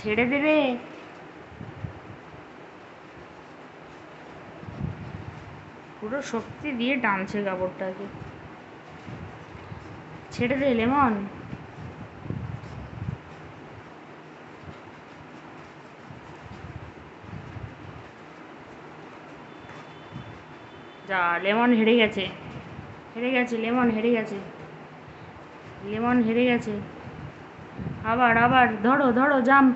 ছেড়ে দে রে। পুরো শক্তি দিয়ে টানছে কাপড়টাকে। ছেড়ে দে লেমন। যা, লেমন হেরে গেছে। হেরে গেছে লেমন, হেরে গেছে। লেমন হেরে গেছে। আবার আবার ধরো ধরো, জাম্প।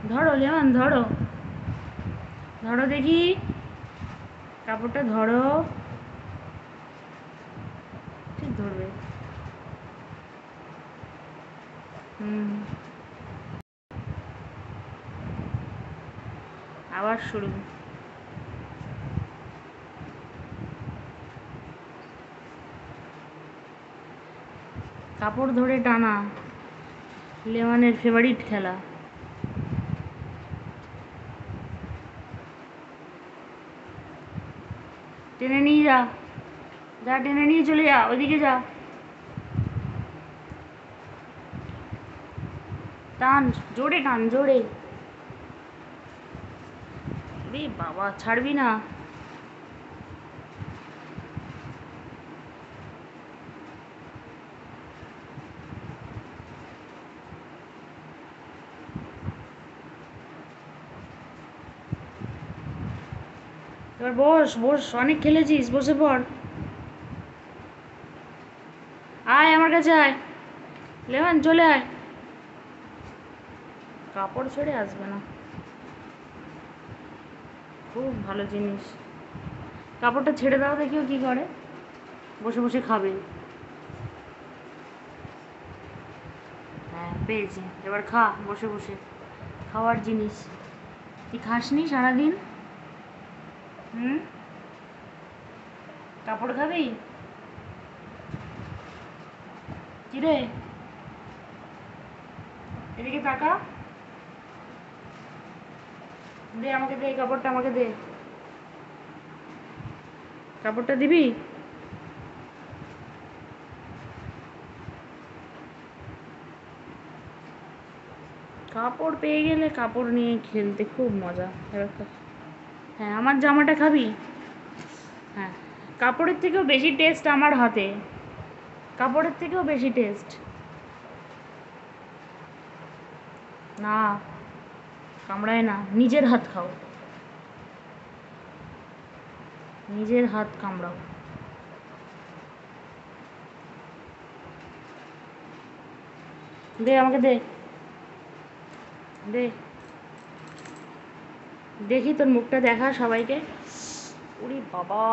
ধরো লেমন, ধরো। ধরো দেখি কাপড়টা, ধরো। ঠিক ধরবে। হুম। আবার শুরু। কাপড় ধরে টানা লেমনের ফেভারিট খেলা। টেনে নিয়ে যা, যা টেনে নিয়ে চলে যা, ওইদিকে যা। টান, জোরে টান, জোরে। রে বাবা, ছাড়বি না। এবার বস বস, অনেক খেলেছিস, বসে পড়। আয় আমার কাছে আয়, লেমন চলে আয়। কাপড় ছেড়ে আসবে না, খুব ভালো জিনিস। কাপড়টা ছেড়ে দাও, দেখিও কি করে। বসে বসে খাবে। হ্যাঁ পেয়েছি, এবার খা বসে বসে। খাওয়ার জিনিস। তুই খাসনি সারাদিন? হুম। কাপড় খাবি? কিরে, এদিকে তাকা। দে আমাকে, দে কাপড়টা, আমাকে দে। কাপড়টা দিবি? কাপড় পেয়ে গেলে কাপড় নিয়ে খেলতে খুব মজা। হ্যাঁ, আমার জামাটা খাবি? হ্যাঁ, কাপড়ের থেকেও বেশি টেস্ট আমার হাতে। কাপড়ের থেকেও বেশি টেস্ট। না, কামড়ায় না, নিজের হাত খাও। নিজের হাত কামড়াও। দে আমাকে, দে দে। দেখি তোর মুখটা দেখা সবাইকে। ওরে বাবা,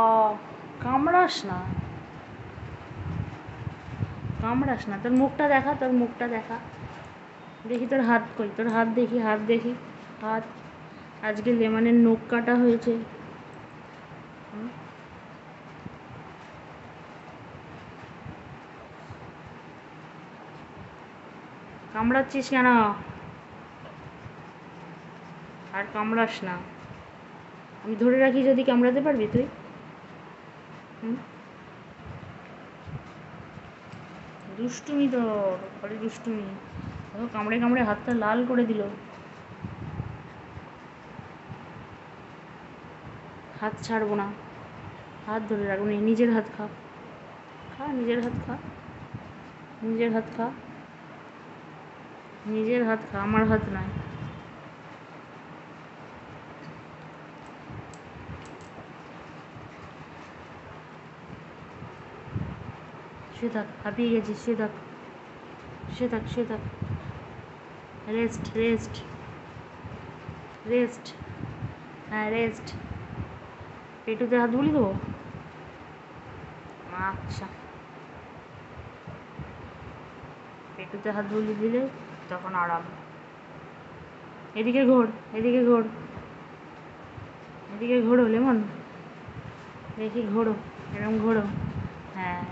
কামড়াস না, কামড়াস না, তোর মুখটা দেখা, তোর মুখটা দেখা। দেখি তোর হাত কই, তোর হাত দেখি, হাত দেখি। হাত। আজকে লেমনের নখ কাটা হয়েছে। কামড়াচ্ছিস কেন? আর কামড়াস না। আমি ধরে রাখি যদি, কামড়াতে পারবি তুই? হুম। দুষ্টুমি তো, বড় দুষ্টুমি। ও কামড়ে কামড়ে হাতটা লাল করে দিল। হাত ছাড়বো না, হাত ধরে রাখবো না। নিজের হাত খা, খা নিজের হাত খা। নিজের হাত খা, নিজের হাত খা, আমার হাত নয়। শুয়ে থাক, হাঁপিয়ে গেছিস, শুয়ে থাক, শুয়ে থাক, শুয়ে থাক। Rest rest rest. হ্যাঁ রেস্ট। পেটুতে হাত বুলিয়ে দেবো? আচ্ছা, পেটুতে হাত বুলিয়ে দিলে তখন আরাম। এদিকে ঘোর, এদিকে ঘোর, এদিকে ঘোরো লেমন। দেখি ঘোরো, এরকম ঘোরো। হ্যাঁ।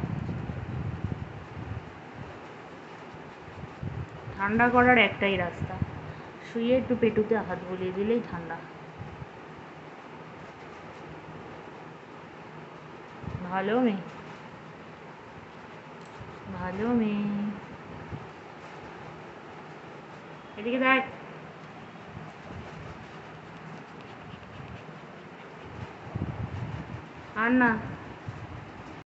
ঠান্ডা করার একটাই রাস্তা, শুয়ে একটু পেটুতে হাত বুলিয়ে দিলেই ঠান্ডা। ভালো মেয়ে, ভালো মেয়ে। এদিকে দেখ, আর না